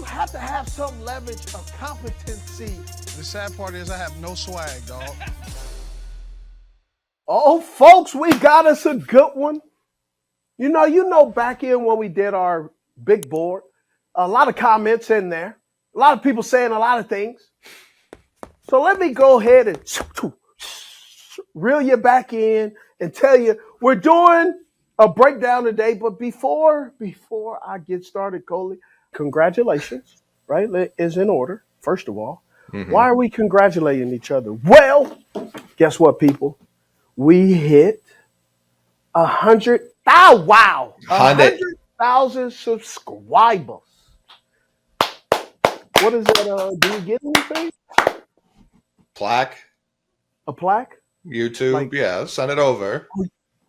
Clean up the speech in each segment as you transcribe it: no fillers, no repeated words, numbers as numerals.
have to have some leverage of competency. The sad part is I have no swag, dog. Oh, folks, we got us a good one. You know, back in when we did our big board, a lot of comments in there. A lot of people saying a lot of things. So let me go ahead and reel you back in and tell you we're doing a breakdown today. But before I get started, Coley, congratulations, right? Is in order, first of all. Mm-hmm. Why are we congratulating each other? Well, guess what, people? We hit 100,000 subscribers. What is that? Do you get anything? Plaque. A plaque? YouTube, yeah. Send it over.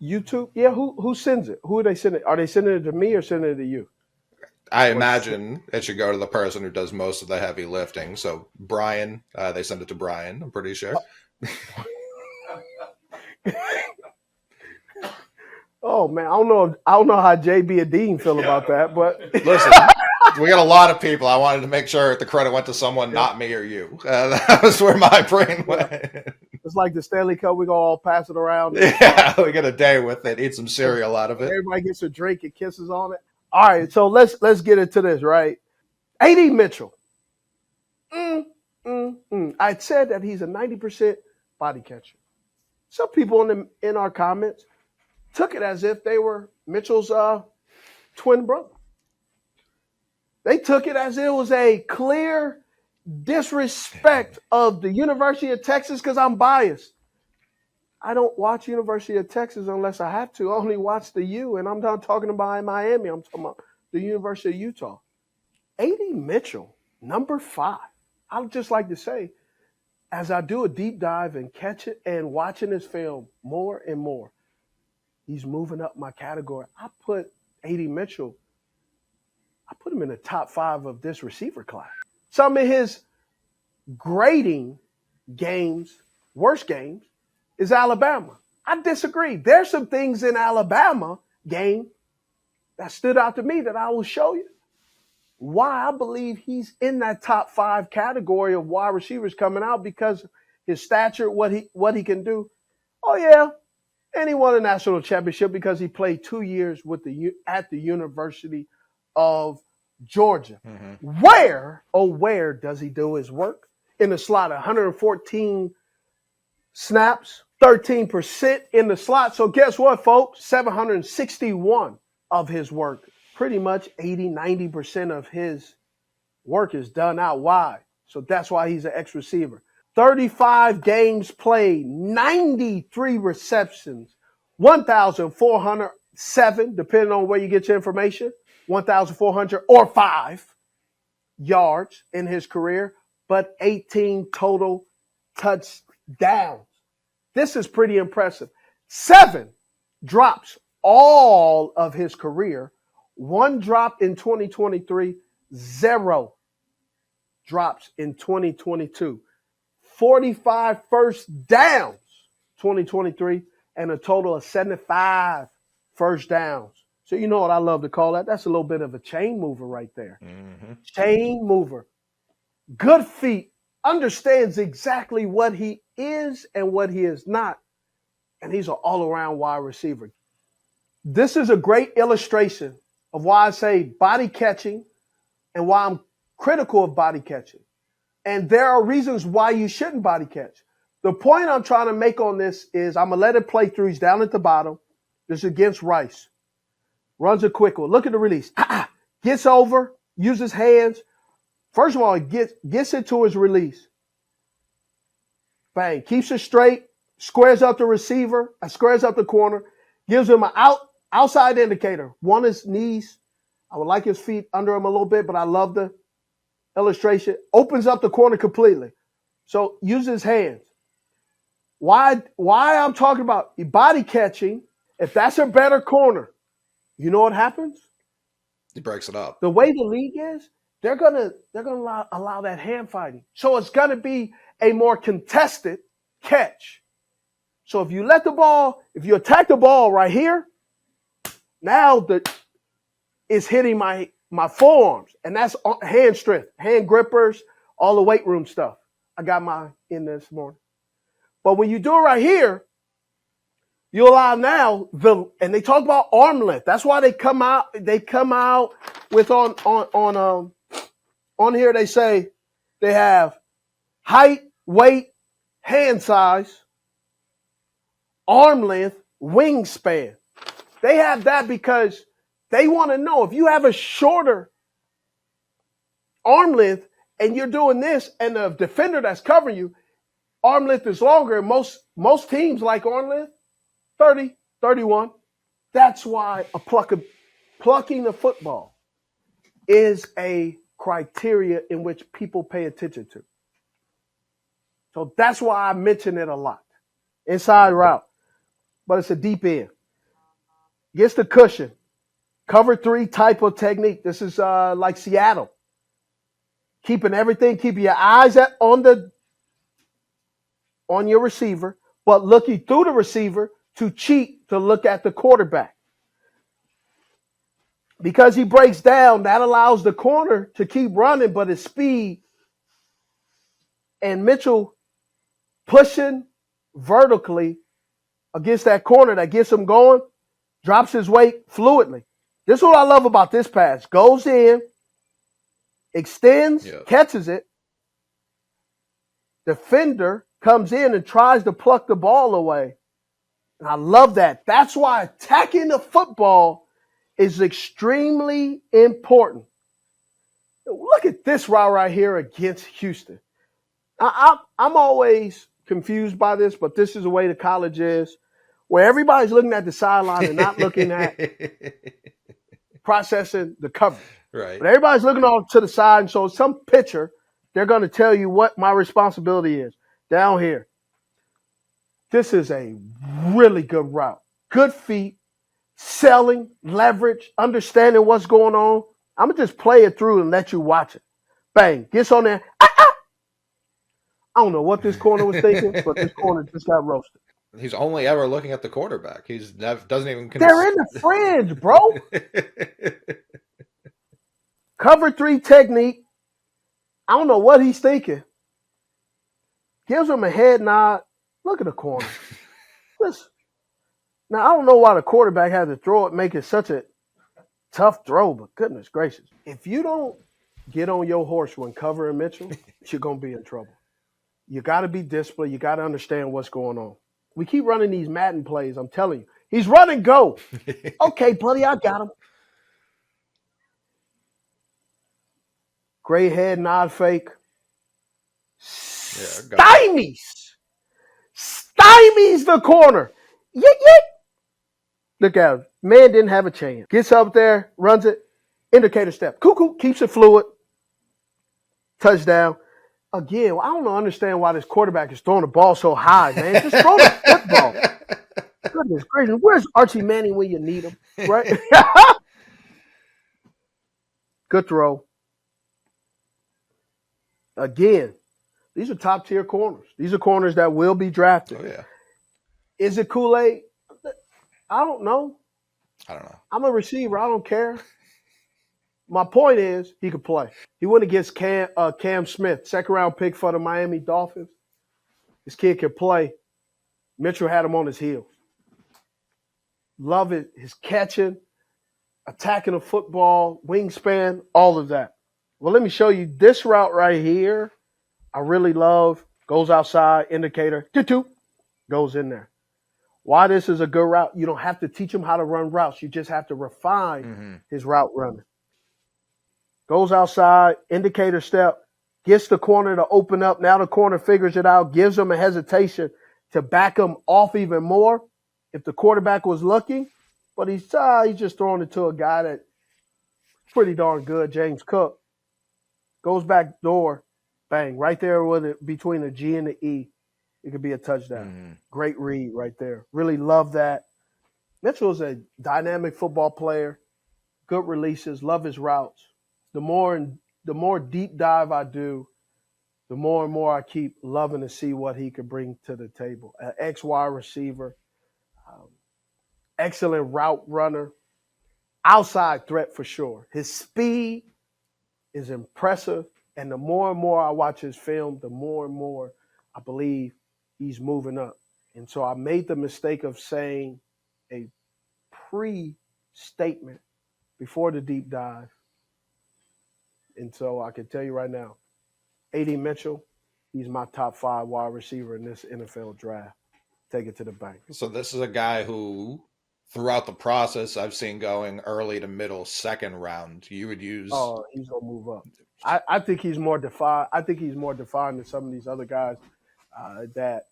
YouTube? Yeah. Who sends it? Who are they sending it? Are they sending it to me or sending it to you? I imagine it should go to the person who does most of the heavy lifting. So Brian, they send it to Brian, I'm pretty sure. Oh man, I don't know how JB and Dean feel about that, but listen, we got a lot of people. I wanted to make sure the credit went to someone, not me or you. That was where my brain went. It's like the Stanley Cup. We're gonna all pass it around. Yeah, we got a day with it. Eat some cereal out of it. Everybody gets a drink and kisses on it. All right, so let's get into this, right? Adonai Mitchell. I said that he's a 90% body catcher. Some people in our comments took it as if they were Mitchell's twin brother. They took it as it was a clear disrespect of the University of Texas because I'm biased. I don't watch University of Texas unless I have to. I only watch the U, and I'm not talking about Miami. I'm talking about the University of Utah. Adonai Mitchell, number 5. I would just like to say, as I do a deep dive and catch it and watching his film more and more, he's moving up my category. I put Adonai Mitchell, I put him in the top 5 of this receiver class. Some of his grading games, worst games, is Alabama. I disagree. There's some things in Alabama game that stood out to me that I will show you why I believe he's in that top 5 category of wide receivers coming out because his stature, what he can do. Oh yeah, and he won a national championship because he played 2 years at the University of Georgia. Mm-hmm. Where does he do his work? In the slot, 114 snaps, 13% in the slot. So guess what, folks? 761 of his work. Pretty much 80-90% of his work is done out wide. So that's why he's an X-receiver. 35 games played, 93 receptions, 1,407, depending on where you get your information, 1,400 or 5 yards in his career, but 18 total touchdowns. This is pretty impressive. 7 drops all of his career. 1 drop in 2023, 0 drops in 2022. 45 first downs, 2023, and a total of 75 first downs. So you know what I love to call that? That's a little bit of a chain mover right there. Mm-hmm. Chain mover. Good feet. Understands exactly what he is and what he is not. And he's an all-around wide receiver. This is a great illustration of why I say body catching and why I'm critical of body catching. And there are reasons why you shouldn't body catch. The point I'm trying to make on this is I'm going to let it play through. He's down at the bottom. This is against Rice. Runs a quick one. Look at the release. Gets over, uses hands. First of all, he gets into his release. Bang. Keeps it straight. Squares up the receiver. Squares up the corner. Gives him an outside indicator. One his knees. I would like his feet under him a little bit, but I love the illustration. Opens up the corner completely. So use his hands. Why I'm talking about body catching, if that's a better corner, you know what happens? He breaks it up. The way the league is, they're gonna allow that hand fighting. So it's gonna be a more contested catch. So if you attack the ball right here, now it's hitting my my forearms, and that's hand strength, hand grippers, all the weight room stuff. I got mine in this morning. But when you do it right here, you allow now and they talk about arm length. That's why they come out with on here they say they have height, weight, hand size, arm length, wingspan. They have that because they want to know if you have a shorter arm length and you're doing this and the defender that's covering you, arm length is longer. Most teams like arm length, 30, 31. That's why plucking the football is a criteria in which people pay attention to. So that's why I mention it a lot. Inside route, but it's a deep end. Gets the cushion. Cover 3 type of technique. This is like Seattle. Keeping your eyes on your receiver, but looking through the receiver to cheat to look at the quarterback. Because he breaks down, that allows the corner to keep running, but his speed and Mitchell pushing vertically against that corner that gets him going, drops his weight fluidly. This is what I love about this pass. Goes in, extends, catches it. Defender comes in and tries to pluck the ball away. And I love that. That's why attacking the football is extremely important. Look at this route right here against Houston. I'm always confused by this, but this is the way the college is, where everybody's looking at the sideline and not looking at processing the coverage. Right. But everybody's looking off to the side, and so some pitcher, they're going to tell you what my responsibility is down here. This is a really good route. Good feet, selling, leverage, understanding what's going on. I'm going to just play it through and let you watch it. Bang, gets on there. I don't know what this corner was thinking, but this corner just got roasted. He's only ever looking at the quarterback. Doesn't even They're in the fringe, bro. Cover 3 technique. I don't know what he's thinking. Gives him a head nod. Look at the corner. Listen. Now, I don't know why the quarterback had to throw it, make it such a tough throw, but goodness gracious. If you don't get on your horse when covering Mitchell, you're going to be in trouble. You got to be disciplined. You got to understand what's going on. We keep running these Madden plays. I'm telling you. He's running go. Okay, buddy, I got him. Great head nod fake. Stymies the corner. Yik. Look at him. Man didn't have a chance. Gets up there, runs it. Indicator step. Cuckoo, keeps it fluid. Touchdown. Again, I don't understand why this quarterback is throwing the ball so high, man. Just throw the football. Goodness gracious. Where's Archie Manning when you need him? Right? Good throw. Again, these are top-tier corners. These are corners that will be drafted. Oh, yeah. Is it Coley? I don't know. I'm a receiver. I don't care. My point is he could play. He went against Cam Smith, second-round pick for the Miami Dolphins. This kid can play. Mitchell had him on his heels. Love it. His catching, attacking the football, wingspan, all of that. Well, let me show you this route right here. I really love. Goes outside, indicator, goes in there. Why this is a good route, you don't have to teach him how to run routes. You just have to refine his route running. Goes outside, indicator step, gets the corner to open up. Now the corner figures it out, gives him a hesitation to back him off even more if the quarterback was looking. But he's just throwing it to a guy that's pretty darn good, James Cook. Goes back door, bang, right there with it between the G and the E. It could be a touchdown. Great read right there. Really love that. Mitchell is a dynamic football player. Good releases. Love his routes. The more deep dive I do, the more and more I keep loving to see what he could bring to the table. An XY receiver, excellent route runner. outside threat for sure. His speed is impressive, and the more and more I watch his film, the more and more I believe he's moving up. And so I made the mistake of saying a pre-statement before the deep dive. And so I can tell you right now, Adonai Mitchell, he's my top 5 wide receiver in this NFL draft. Take it to the bank. So this is a guy who, throughout the process, I've seen going early to middle second round. You would use. Oh, he's gonna move up. I think he's more defined. I think he's more defined than some of these other guys that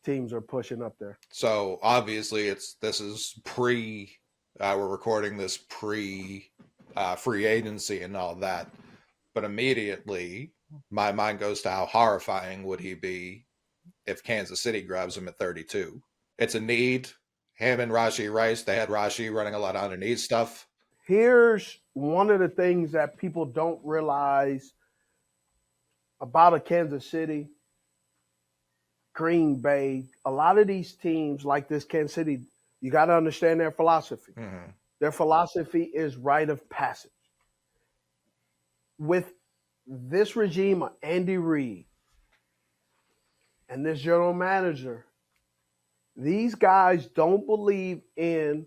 teams are pushing up there. So obviously, this is pre. We're recording this pre free agency and all that, but immediately my mind goes to how horrifying would he be if Kansas City grabs him at 32. It's a need. Him and Rashee Rice, they had Rashee running a lot of underneath stuff. Here's one of the things that people don't realize about a Kansas City, Green Bay. A lot of these teams like this Kansas City, you got to understand their philosophy. Mm-hmm. Their philosophy is rite of passage. With this regime of Andy Reid and this general manager, these guys don't believe in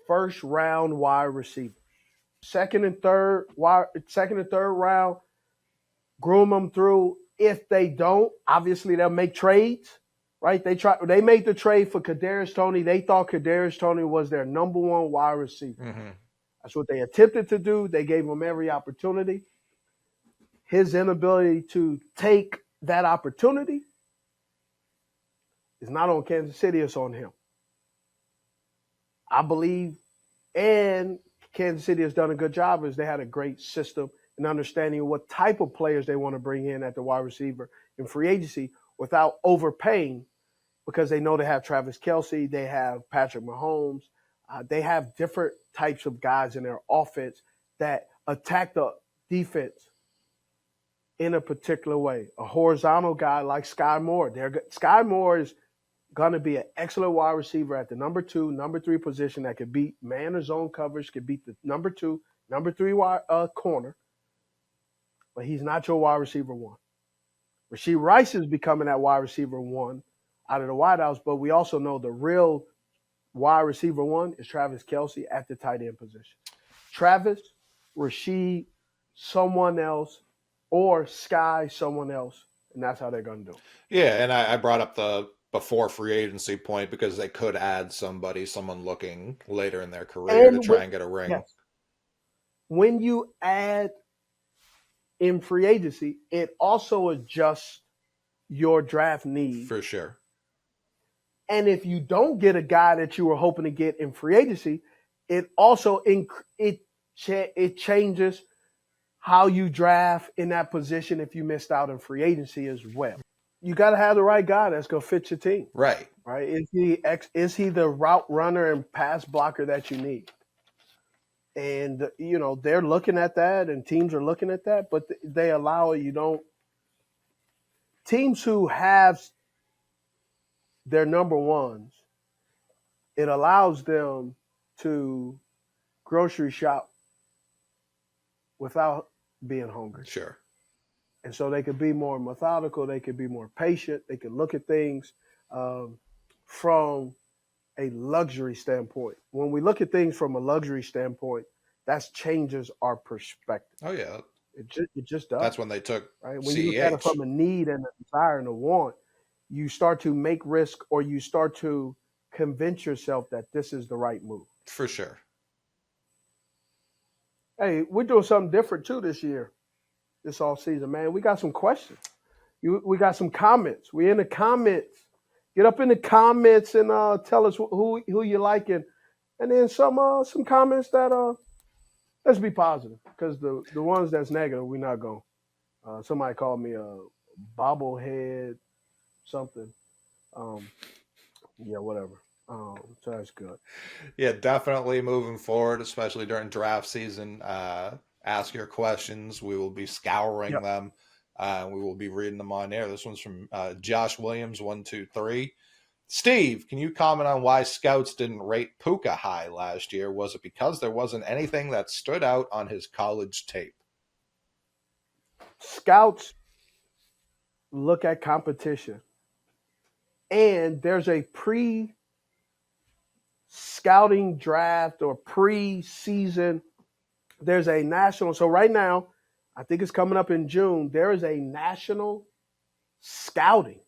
first round wide receivers. Second and third round, groom them through. If they don't, obviously they'll make trades, right? They made the trade for Kadarius Toney. They thought Kadarius Toney was their number 1 wide receiver. Mm-hmm. That's what they attempted to do. They gave him every opportunity. His inability to take that opportunity is not on Kansas City, it's on him. I believe, and Kansas City has done a good job, is they had a great system and understanding what type of players they want to bring in at the wide receiver in free agency without overpaying, because they know they have Travis Kelce, they have Patrick Mahomes, they have different types of guys in their offense that attack the defense in a particular way. A horizontal guy like Sky Moore. Sky Moore is going to be an excellent wide receiver at the number 2, number 3 position that could beat man or zone coverage, could beat the number 2, number 3 corner. But he's not your wide receiver 1. Rashee Rice is becoming that wide receiver 1 out of the wideouts, but we also know the real wide receiver 1 is Travis Kelce at the tight end position. Travis, Rashee, someone else, or Sky, someone else, and that's how they're going to do it. Yeah, and I brought up the before free agency point because they could add someone looking later in their career to try and get a ring. Yes. When you add in free agency, it also adjusts your draft need. For sure. And if you don't get a guy that you were hoping to get in free agency, it also it changes how you draft in that position if you missed out in free agency as well. You got to have the right guy that's going to fit your team. Right. Right? Is he the route runner and pass blocker that you need? And, they're looking at that and teams are looking at that, but they allow it. Teams who have their number 1s, it allows them to grocery shop without being hungry. Sure. And so they could be more methodical. They could be more patient. They could look at things from a luxury standpoint. When we look at things from a luxury standpoint, that changes our perspective. Oh, yeah. It just does. That's when they took right? When you look at it from a need and a desire and a want, you start to make risk, or you start to convince yourself that this is the right move. For sure. Hey, we're doing something different too this year, this off season, man. We got some questions. We got some comments. We're in the comments. Get up in the comments and tell us who you like, and then some comments that let's be positive, because the ones that's negative, we're not going. Somebody called me a bobblehead something. Yeah, whatever. So that's good. Yeah, definitely moving forward, especially during draft season. Ask your questions. We will be scouring them. We will be reading them on air. This one's from Josh Williams 123. Steve, can you comment on why scouts didn't rate Puka high last year? Was it because there wasn't anything that stood out on his college tape? Scouts look at competition, and there's a pre-scouting draft or pre-season. There's a national. So right now, I think it's coming up in June. There is a national scouting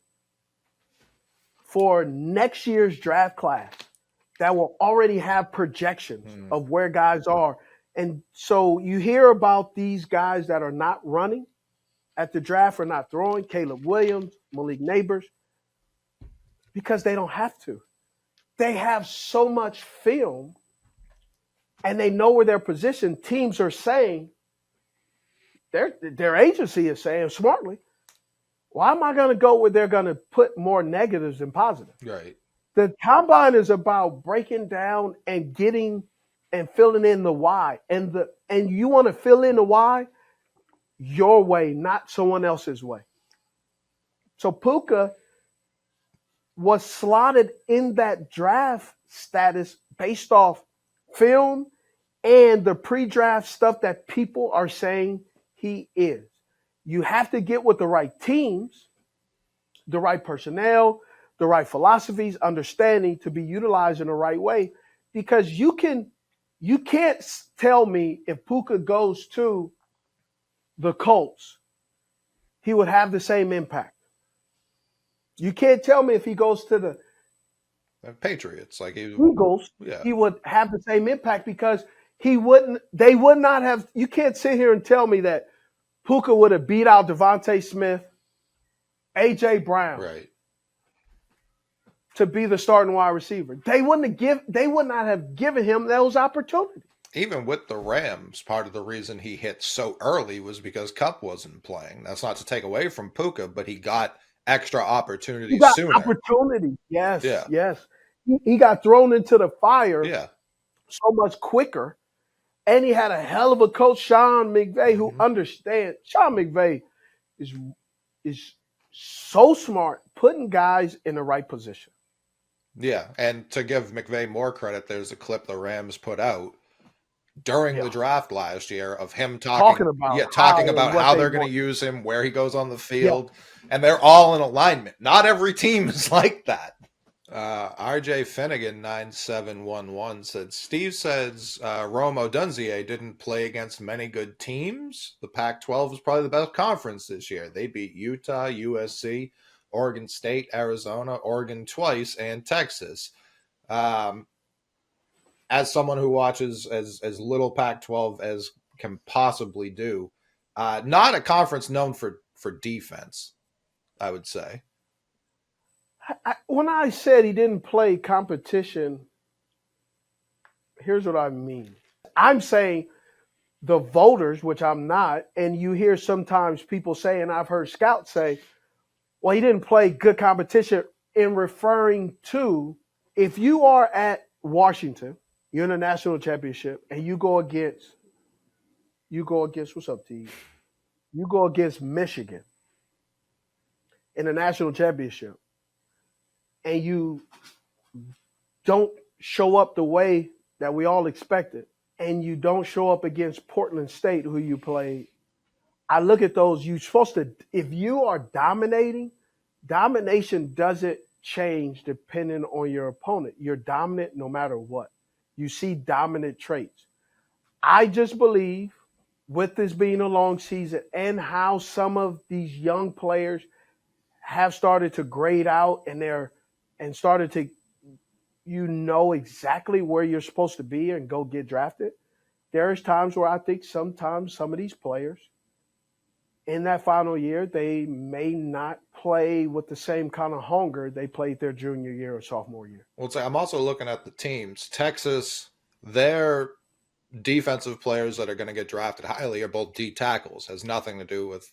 for next year's draft class that will already have projections of where guys are. And so you hear about these guys that are not running at the draft or not throwing, Caleb Williams, Malik Neighbors, because they don't have to. They have so much film and they know where they're positioned. Teams are saying, their agency is saying smartly, why am I going to go where they're going to put more negatives than positives? Right. The combine is about breaking down and getting and filling in the why. And you want to fill in the why your way, not someone else's way. So Puka was slotted in that draft status based off film and the pre-draft stuff that people are saying he is. You have to get with the right teams, the right personnel, the right philosophies, understanding to be utilized in the right way. Because you can't tell me if Puka goes to the Colts, he would have the same impact. You can't tell me if he goes to the Patriots, like Eagles, yeah. he would have the same impact because they would not have. You can't sit here and tell me that Puka would have beat out Devontae Smith, A.J. Brown, Right. to be the starting wide receiver. They would not have given him those opportunities. Even with the Rams, part of the reason he hit so early was because Kupp wasn't playing. That's not to take away from Puka, but he got extra opportunities sooner. Opportunity, yes, Yeah. yes. He got thrown into the fire so much quicker, and he had a hell of a coach, Sean McVay, who understands. Sean McVay is so smart, putting guys in the right position. Yeah, and to give McVay more credit, there's a clip the Rams put out during the draft last year of him talking about how they're going to use him, where he goes on the field, and they're all in alignment. Not every team is like that. RJ Finnegan 9711 said, Steve says Rome Odunze didn't play against many good teams. The Pac-12 is probably the best conference this year. They beat Utah, USC, Oregon State, Arizona, Oregon twice, and Texas. As someone who watches as little Pac-12 as can possibly do, not a conference known for defense, I would say. When I said he didn't play competition, here's what I mean. I'm saying the voters, which I'm not, and you hear sometimes people say, and I've heard scouts say, well, he didn't play good competition, in referring to if you are at Washington, you're in a national championship, and you go against what's up, T? You go against Michigan in a national championship, and you don't show up the way that we all expected, and you don't show up against Portland State, who you played, I look at those, you're supposed to, if you are dominating, domination doesn't change depending on your opponent. You're dominant no matter what. You see dominant traits. I just believe with this being a long season and how some of these young players have started to grade out and started to, exactly where you're supposed to be and go get drafted. There's times where I think sometimes some of these players in that final year, they may not play with the same kind of hunger they played their junior year or sophomore year. Well, I'm also looking at the teams. Texas, their defensive players that are going to get drafted highly are both D tackles. Has nothing to do with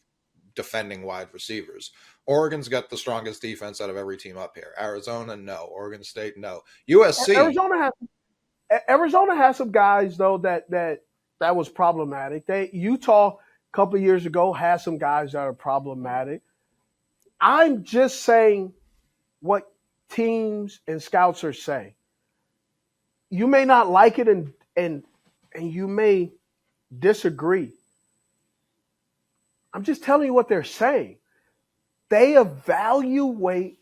defending wide receivers. Oregon's got the strongest defense out of every team up here. Arizona, no. Oregon State, no. USC. Arizona has some guys though that was problematic. Utah a couple of years ago had some guys that are problematic. I'm just saying what teams and scouts are saying. You may not like it and you may disagree. I'm just telling you what they're saying. They evaluate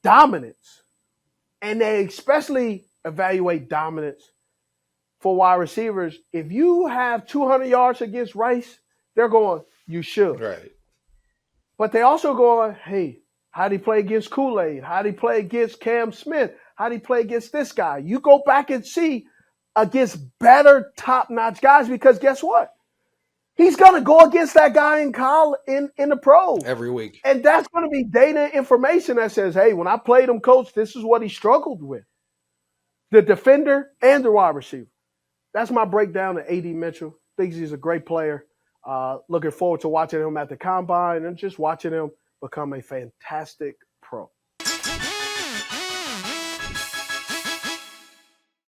dominance, and they especially evaluate dominance for wide receivers. If you have 200 yards against Rice, they're going, you should. Right. But they also go, hey, how did he play against Kool-Aid? How did he play against Cam Smith? How did he play against this guy? You go back and see against better top-notch guys, because guess what? He's going to go against that guy in college, in the pros. Every week. And that's going to be data and information that says, hey, when I played him, coach, this is what he struggled with. The defender and the wide receiver. That's my breakdown of Adonai Mitchell. Thinks he's a great player. Looking forward to watching him at the combine and just watching him become a fantastic